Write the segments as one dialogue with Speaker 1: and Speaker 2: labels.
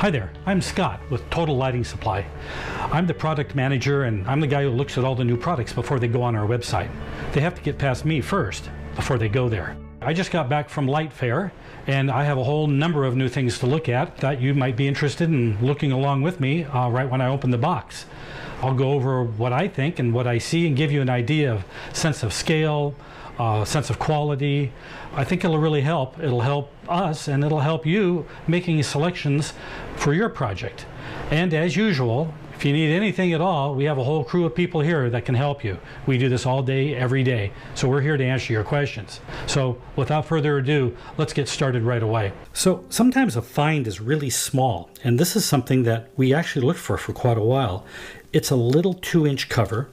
Speaker 1: Hi there, I'm Scott with Total Lighting Supply. I'm the product manager and I'm the guy who looks at all the new products before they go on our website. They have to get past me first before they go there. I just got back from Lightfair and I have a whole number of new things to look at that you might be interested in looking along with me right when I open the box. I'll go over what I think and what I see and give you an idea of sense of scale, sense of quality. I think it'll really help. It'll help us and it'll help you making selections for your project. And as usual, if you need anything at all, we have a whole crew of people here that can help you. We do this all day, every day. So we're here to answer your questions. So without further ado, let's get started right away. So sometimes a find is really small, and this is something that we actually looked for quite a while. It's a little 2-inch cover,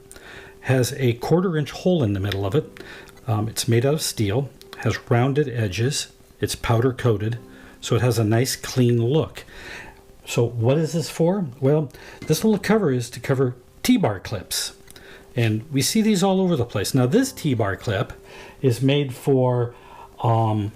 Speaker 1: has a 1/4-inch hole in the middle of it. It's made out of steel, has rounded edges, it's powder coated, so it has a nice clean look. So what is this for? Well, this little cover is to cover T-bar clips. And we see these all over the place. Now this T-bar clip is made for a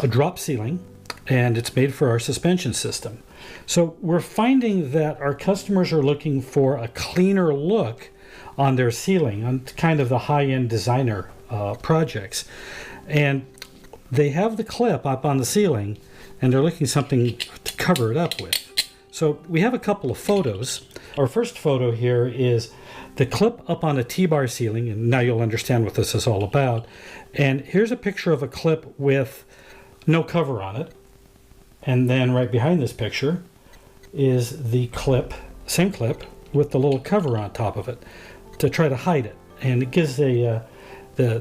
Speaker 1: drop ceiling, and it's made for our suspension system. So we're finding that our customers are looking for a cleaner look on their ceiling, on kind of the high-end designer projects. And they have the clip up on the ceiling, and they're looking something to cover it up with. So we have a couple of photos. Our first photo here is the clip up on a T-bar ceiling, and now you'll understand what this is all about. And here's a picture of a clip with no cover on it. And then right behind this picture is the clip, same clip, with the little cover on top of it to try to hide it. And it gives the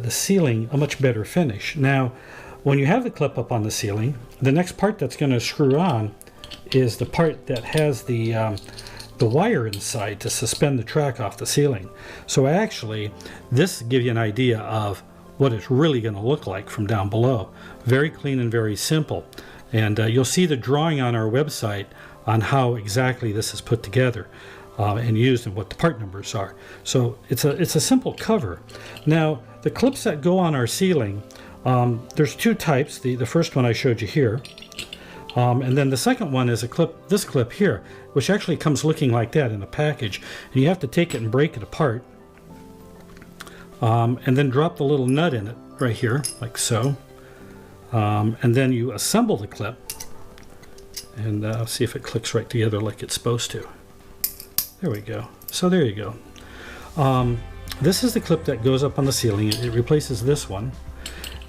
Speaker 1: ceiling a much better finish. Now, when you have the clip up on the ceiling, the next part that's going to screw on is the part that has the wire inside to suspend the track off the ceiling. So actually, this gives you an idea of what it's really going to look like from down below. Very clean and very simple. And you'll see the drawing on our website on how exactly this is put together and used and what the part numbers are. So it's a simple cover. Now, the clips that go on our ceiling, there's two types. The first one I showed you here. And then the second one is this clip here, which actually comes looking like that in a package. And you have to take it and break it apart. And then drop the little nut in it right here, like so. And then you assemble the clip. And see if it clicks right together like it's supposed to. There we go. So there you go. This is the clip that goes up on the ceiling. It replaces this one.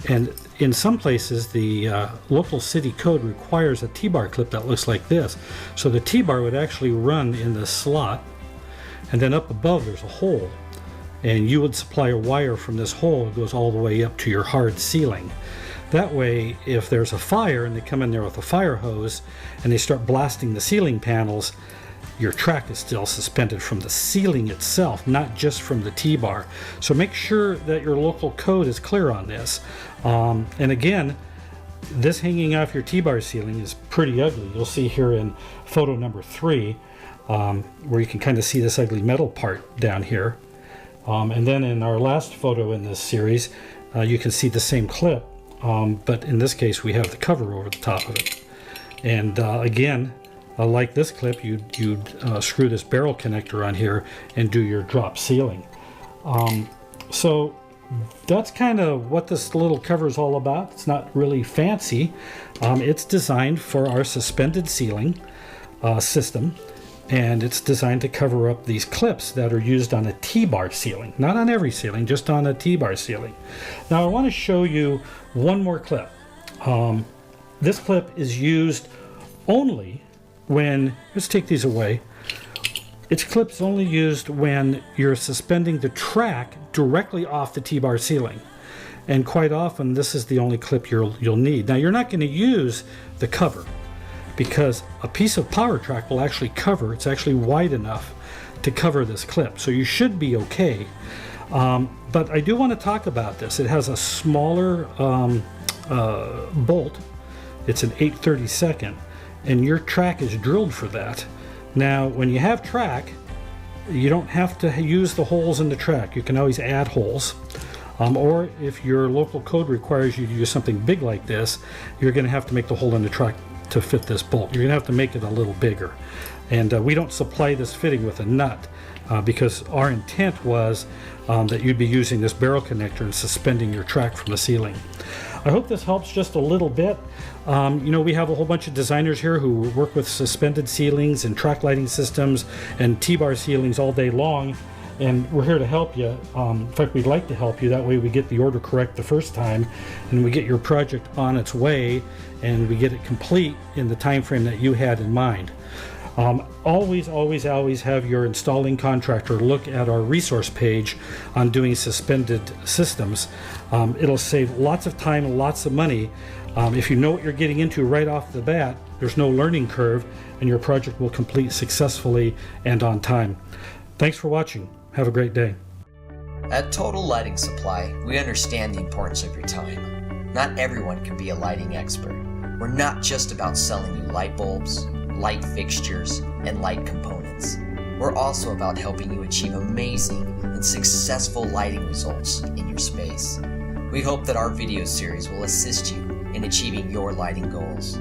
Speaker 1: And in some places, the local city code requires a T-bar clip that looks like this. So the T-bar would actually run in this slot, and then up above there's a hole. And you would supply a wire from this hole. It goes all the way up to your hard ceiling. That way, if there's a fire and they come in there with a fire hose and they start blasting the ceiling panels, your track is still suspended from the ceiling itself, not just from the T-bar. So make sure that your local code is clear on this. And again, this hanging off your T-bar ceiling is pretty ugly. You'll see here in photo number 3, where you can kind of see this ugly metal part down here. And then in our last photo in this series, you can see the same clip, but in this case we have the cover over the top of it. And again, like this clip, you'd screw this barrel connector on here and do your drop ceiling. So that's kind of what this little cover is all about. It's not really fancy. It's designed for our suspended ceiling system, and it's designed to cover up these clips that are used on a T-bar ceiling. Not on every ceiling, just on a T-bar ceiling. Now I want to show you one more clip. This clip is used only when, let's take these away. Its clip's only used when you're suspending the track directly off the T-bar ceiling. And quite often this is the only clip you'll need. Now you're not going to use the cover because a piece of power track will actually cover, it's actually wide enough to cover this clip. So you should be okay. But I do want to talk about this. It has a smaller bolt. It's an 8/32, and your track is drilled for that. Now, when you have track, you don't have to use the holes in the track. You can always add holes. Or if your local code requires you to use something big like this, you're going to have to make the hole in the track to fit this bolt. You're going to have to make it a little bigger. And we don't supply this fitting with a nut because our intent was that you'd be using this barrel connector and suspending your track from the ceiling. I hope this helps just a little bit. You know, we have a whole bunch of designers here who work with suspended ceilings and track lighting systems and T-bar ceilings all day long, and we're here to help you. In fact, we'd like to help you. That way we get the order correct the first time, and we get your project on its way, and we get it complete in the time frame that you had in mind. Always have your installing contractor look at our resource page on doing suspended systems. It'll save lots of time and lots of money. If you know what you're getting into right off the bat, there's no learning curve, and your project will complete successfully and on time. Thanks for watching. Have a great day.
Speaker 2: At Total Lighting Supply, we understand the importance of your time. Not everyone can be a lighting expert. We're not just about selling you light bulbs, light fixtures, and light components. We're also about helping you achieve amazing and successful lighting results in your space. We hope that our video series will assist you in achieving your lighting goals.